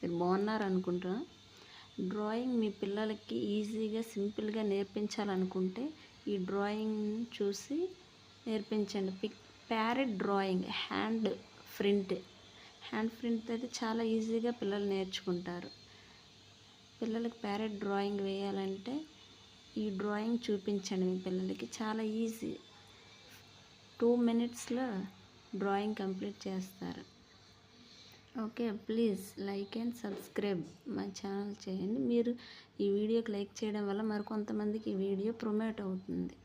మీరు బాగున్నారు అనుకుంటా. డ్రాయింగ్ మీ పిల్లలకి ఈజీగా సింపుల్గా నేర్పించాలనుకుంటే ఈ డ్రాయింగ్ చూసి నేర్పించండి. ప్యారెట్ డ్రాయింగ్ హ్యాండ్ ప్రింట్ అయితే చాలా ఈజీగా పిల్లలు నేర్చుకుంటారు. పిల్లలకి ప్యారెట్ డ్రాయింగ్ వేయాలంటే ఈ డ్రాయింగ్ చూపించండి. మీ పిల్లలకి చాలా ఈజీ, 2 minutesలో డ్రాయింగ్ కంప్లీట్ చేస్తారు. Okay, please like and subscribe మా ఛానల్ చేయండి. మీరు ఈ వీడియోకి లైక్ చేయడం వల్ల మరికొంతమందికి ఈ వీడియో ప్రమోట్ అవుతుంది.